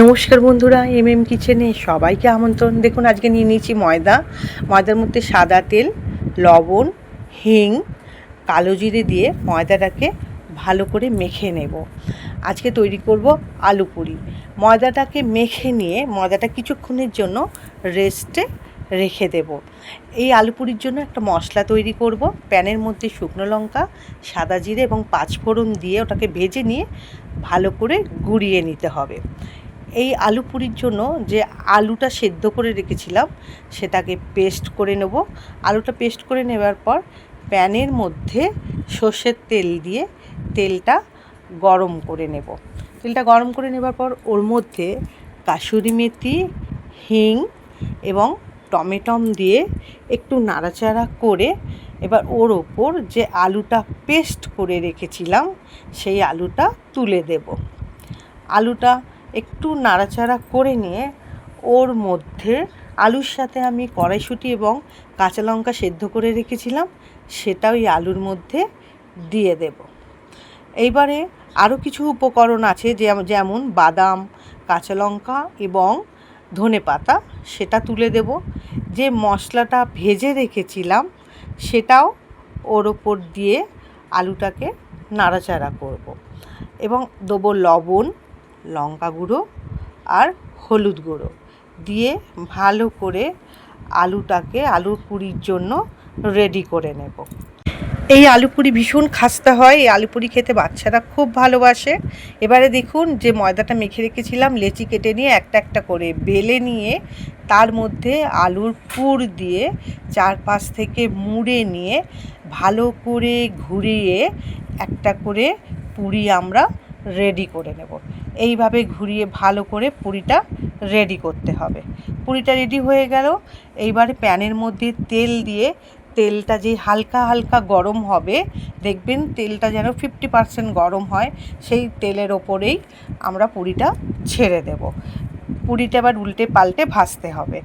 নমস্কার বন্ধুরা, কিচেনে সবাইকে আমন্ত্রণ। দেখুন আজকে নিয়ে নিয়েছি ময়দার মধ্যে সাদা তেল, লবণ, হিং, কালো জিরে দিয়ে ময়দাটাকে ভালো করে মেখে নেব। আজকে তৈরি করব আলু পুরি। ময়দাটাকে মেখে নিয়ে ময়দাটা কিছুক্ষণের জন্য রেস্টে রেখে দেব। এই আলু পুরির জন্য একটা মশলা তৈরি করব। প্যানের মধ্যে শুকনো লঙ্কা, সাদা জিরে এবং পাঁচফোড়ন দিয়ে ওটাকে ভেজে নিয়ে ভালো করে গুঁড়িয়ে নিতে হবে। এই আলু পুরির জন্য যে আলুটা সেদ্ধ করে রেখেছিলাম সেটাকে পেস্ট করে নেব। আলুটা পেস্ট করে নেবার পর প্যানের মধ্যে সর্ষের তেল দিয়ে তেলটা গরম করে নেব। তেলটা গরম করে নেবার পর ওর মধ্যে কাসুরি মেথি, হিং এবং টমেটো দিয়ে একটু নাড়াচাড়া করে এবার ওর ওপর যে আলুটা পেস্ট করে রেখেছিলাম সেই আলুটা তুলে দেব। আলুটা একটু নাড়াচাড়া করে নিয়ে ওর মধ্যে আলুর সাথে আমি কড়াইশুঁটি এবং কাঁচা লঙ্কা সেদ্ধ করে রেখেছিলাম সেটা ওই আলুর মধ্যে দিয়ে দেব। এইবারে আরও কিছু উপকরণ আছে যেমন বাদাম, কাঁচা লঙ্কা এবং ধনেপাতা, সেটা তুলে দেব। যে মশলাটা ভেজে রেখেছিলাম সেটাও ওর ওপর দিয়ে আলুটাকে নাড়াচাড়া করব এবং দেবো লবণ, লঙ্কা গুঁড়ো আর হলুদ গুঁড়ো দিয়ে ভালো করে আলুর পুরির জন্য রেডি করে নেব। এই আলু পুরি ভীষণ খাস্তা হয়। এই আলু পুরি খেতে বাচ্চারা খুব ভালোবাসে। এবারে দেখুন যে ময়দাটা মেখে রেখেছিলাম, লেচি কেটে নিয়ে একটা একটা করে বেলে নিয়ে তার মধ্যে আলুর পুর দিয়ে চারপাশ থেকে মুড়ে নিয়ে ভালো করে ঘুরিয়ে একটা করে পুরি আমরা রেডি করে নেব। এইভাবে ঘুরিয়ে ভালো করে পুরিটা রেডি করতে হবে। পুরিটা রেডি হয়ে গেল। এইবারে প্যানের মধ্যে তেল দিয়ে তেলটা যে হালকা হালকা গরম হবে, দেখবেন তেলটা যেন 50% গরম হয়, সেই তেলের ওপরেই আমরা পুরিটা ছেড়ে দেব। পুরিটা আবার উল্টে পাল্টে ভাজতে হবে।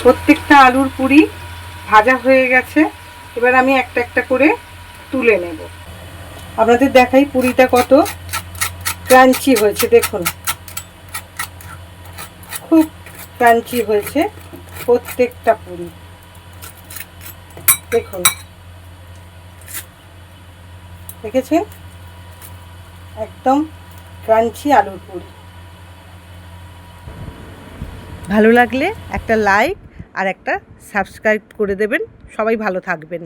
প্রত্যেকটা আলুর পুরি ভাজা হয়ে গেছে। এবার আমি একটা একটা করে তুলে নেব। আপনাদের দেখাই পুরিটা কত ক্রাঞ্চি হয়েছে। দেখুন খুব ক্রাঞ্চি হয়েছে প্রত্যেকটা পুরি। দেখুন, দেখেছেন, একদম ক্রাঞ্চি আলুর পুরি। ভালো লাগলে একটা লাইক আর একটা সাবস্ক্রাইব করে দেবেন। সবাই ভালো থাকবেন।